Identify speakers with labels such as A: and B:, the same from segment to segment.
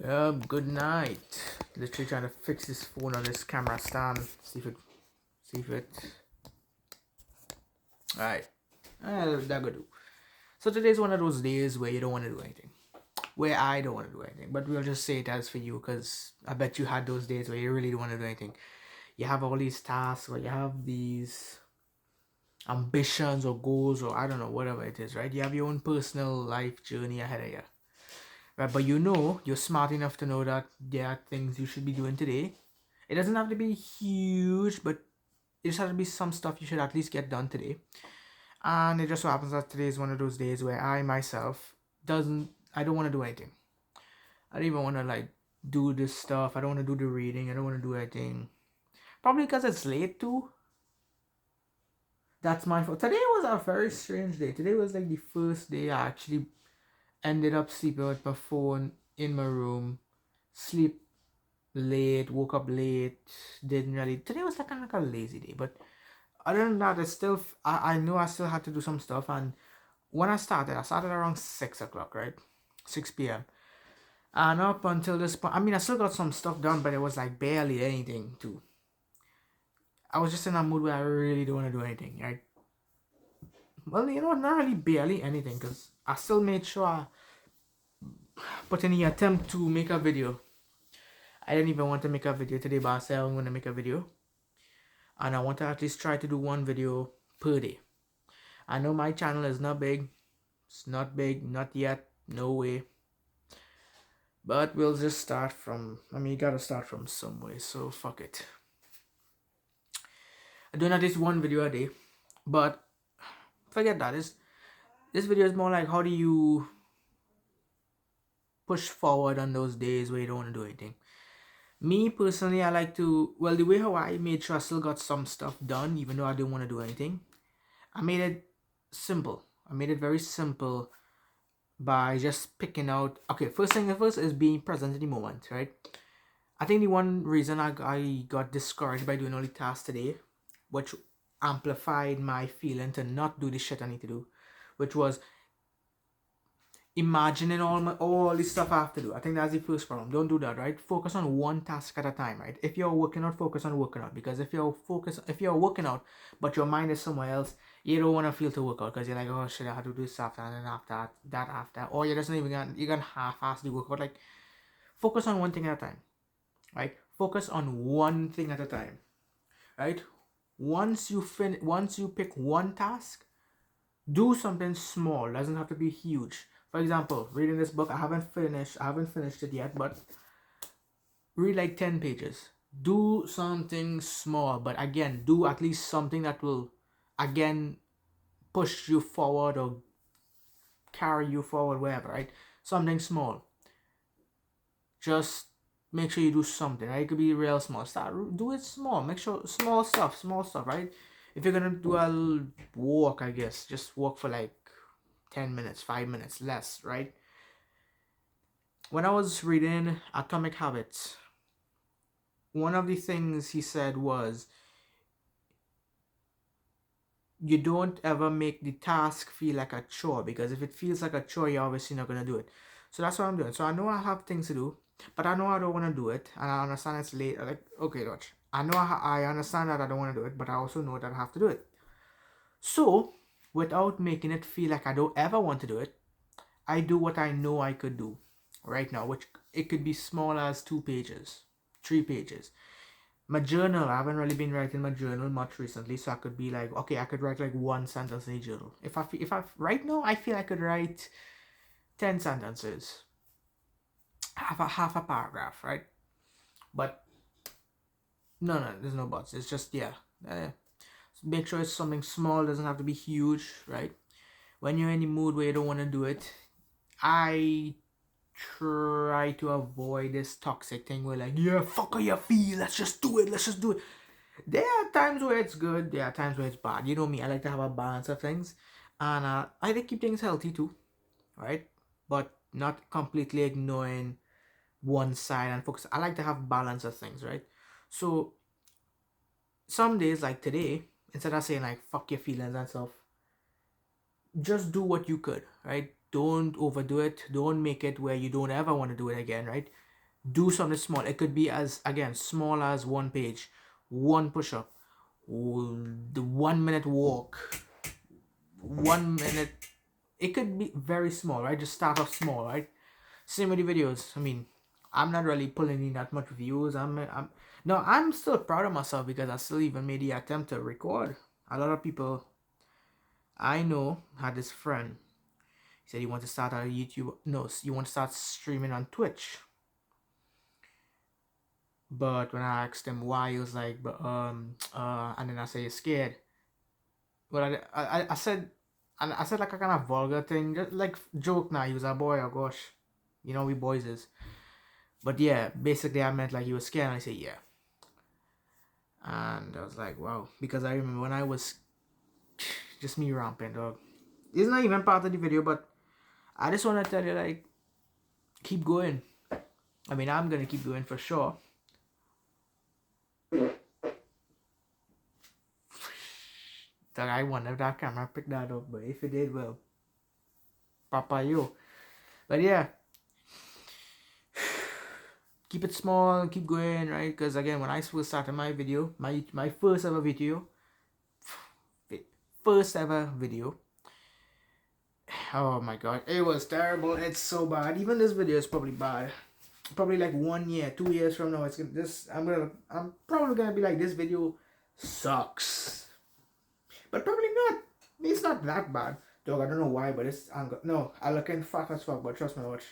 A: Good night. Literally trying to fix this phone on this camera stand. See if it. Alright. That good. So today's one of those days where you don't want to do anything. Where I don't want to do anything. But we'll just say it as for you because I bet you had those days where you really don't want to do anything. You have all these tasks or you have these ambitions or goals or I don't know, whatever it is, right? You have your own personal life journey ahead of you. Right, but you're smart enough to know that there are things you should be doing today. It doesn't have to be huge, but it just has to be some stuff you should at least get done today. And it just so happens that today is one of those days where I myself I don't want to do anything. I don't even want to like do this stuff. I don't want to do the reading. I don't want to do anything. Probably because it's late too. That's my fault. Today was a very strange day. Today was like the first day I actually ended up sleeping with my phone in my room. Sleep late, woke up late, didn't really. Today was like kind of like a lazy day, but other than that, I know I still had to do some stuff. And when I started around 6 o'clock, right, 6 p.m. And up until this point, I mean, I still got some stuff done, but it was like barely anything too. I was just in a mood where I really don't want to do anything, right? Well, not really barely anything, because I still made sure I put in the attempt to make a video. I didn't even want to make a video today, but I said I'm going to make a video. And I want to at least try to do one video per day. I know my channel is not big. It's not big, not yet, no way. But we'll just start from, you gotta start from somewhere, so fuck it. I'm doing at least one video a day, but forget that. This video is more like how do you push forward on those days where you don't want to do anything. Me personally, I like to, the way how I made sure I still got some stuff done even though I didn't want to do anything, I made it simple. I made it very simple by just picking out, okay, first thing first is being present in the moment, right? I think the one reason I got discouraged by doing all the tasks today, which amplified my feeling to not do the shit I need to do, which was imagining all the stuff I have to do. I think that's the first problem. Don't do that, right? Focus on one task at a time, right? If you're working out, focus on working out. Because if you're working out, but your mind is somewhere else, you don't want to feel to work out because you're like, oh shit, I have to do this after and then after that after, or you're just not even gonna half-ass the workout. Like, focus on one thing at a time, right? Focus on one thing at a time, right? Once you pick one task, do something small. Doesn't have to be huge. For example, reading this book, I haven't finished it yet, but read like 10 pages. Do something small, but again, do at least something that will again push you forward or carry you forward, wherever, right? Something small. Just make sure you do something, right? It could be real small. Do it small. Make sure small stuff, right? If you're gonna do a walk, I guess just walk for like 10 minutes, 5 minutes, less, right? When I was reading Atomic Habits, one of the things he said was, you don't ever make the task feel like a chore, because if it feels like a chore, you're obviously not going to do it. So that's what I'm doing. So I know I have things to do, but I know I don't want to do it, and I understand it's late. Like, okay, watch. I know I understand that I don't want to do it, but I also know that I have to do it. So, without making it feel like I don't ever want to do it, I do what I know I could do right now, which it could be small as 2 pages, 3 pages. My journal, I haven't really been writing my journal much recently, so I could be like, okay, I could write like one sentence in a journal. If I right now, I feel I could write 10 sentences, half a paragraph, right? But no, there's no buts. It's just, yeah. Make sure it's something small, doesn't have to be huge, right? When you're in the mood where you don't want to do it, I try to avoid this toxic thing where like, yeah, fuck how you feel, let's just do it. There are times where it's good, there are times where it's bad. You know me, I like to have a balance of things, and I like to keep things healthy too, right? But not completely ignoring one side and focus. I like to have balance of things, right? So some days like today, instead of saying like fuck your feelings and stuff, just do what you could, right? Don't overdo it. Don't make it where you don't ever want to do it again, right? Do something small. It could be as, again, small as one page, one push-up, the 1 minute walk, 1 minute. It could be very small, right? Just start off small, right? Same with the videos. I mean, I'm not really pulling in that much views. I'm still proud of myself because I still even made the attempt to record. A lot of people I know had this friend. He said he wants to start a YouTube. No, you want to start streaming on Twitch. But when I asked him why, he was like, and then I said, you're scared. But I said, and I said like a kind of vulgar thing, just like joke. Now he was a boy. Oh gosh, you know we boys is. But yeah, basically I meant like he was scared. And I said yeah, and I was like wow, because I remember when I was just me ramping, dog. It's not even part of the video, but I just want to tell you like, keep going. I mean, I'm gonna keep going for sure. That I wonder if that camera picked that up, but if it did, well, papa yo. But yeah, keep it small, keep going, right? Because again, when I first started my video, my first ever video, oh my god, it was terrible. It's so bad. Even this video is probably bad. Probably like 1 year, 2 years from now, it's gonna I'm probably gonna be like, this video sucks. But probably not. It's not that bad. Dog, I don't know why, but it's no, I looking fat as fuck, but trust me, watch.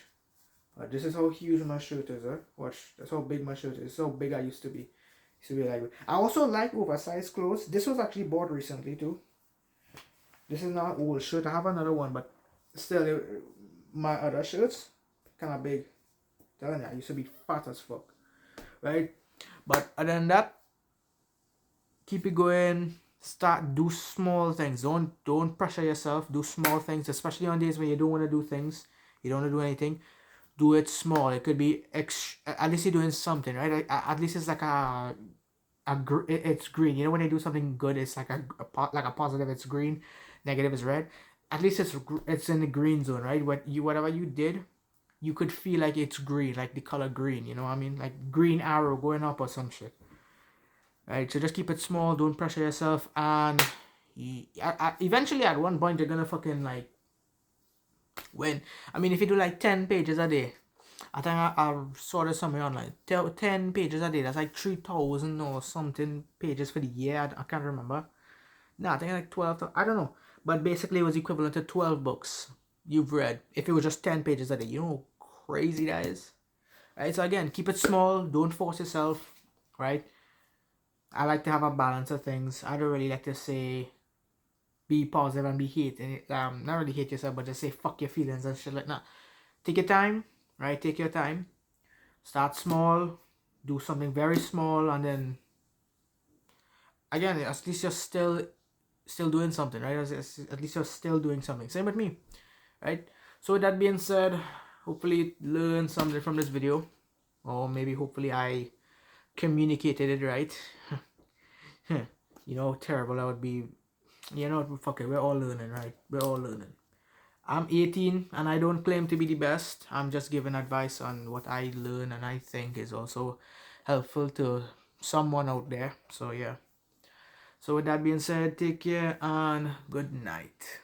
A: This is how huge my shirt is, huh? Watch, that's how big my shirt is. It's how big I used to be. Like, I also like oversized clothes. This was actually bought recently too. This is not old shirt. I have another one, but still, my other shirts kind of big. Telling you, I used to be fat as fuck, right? But other than that, keep it going. Do small things. Don't pressure yourself. Do small things, especially on days when you don't want to do things. You don't want to do anything. Do it small. It could be at least you're doing something, right? At least it's like it's green. You know when they do something good, it's like a positive. It's green, negative is red. At least it's in the green zone, right? Whatever you did, you could feel like it's green, like the color green. You know what I mean? Like green arrow going up or some shit. Right, so just keep it small, don't pressure yourself, and eventually at one point you're gonna fucking like win. I mean, if you do like 10 pages a day, I think I saw this somewhere online. 10 pages a day, that's like 3,000 or something pages for the year. I can't remember. No, I think like 12. I don't know. But basically, it was equivalent to 12 books you've read if it was just 10 pages a day. You know how crazy that is? Right, so again, keep it small, don't force yourself, right? I like to have a balance of things. I don't really like to say be positive and be hate and not really hate yourself, but just say fuck your feelings and shit like that. Take your time, right? Take your time. Start small, do something very small, and then again, at least you're still doing something, right? At least you're still doing something. Same with me, right? So with that being said, hopefully learn something from this video, or maybe hopefully I communicated it right. You know how terrible that would be. You know, fuck it, we're all learning, right? We're all learning. I'm 18 and I don't claim to be the best. I'm just giving advice on what I learn and I think is also helpful to someone out there. So yeah. So with that being said, take care and good night.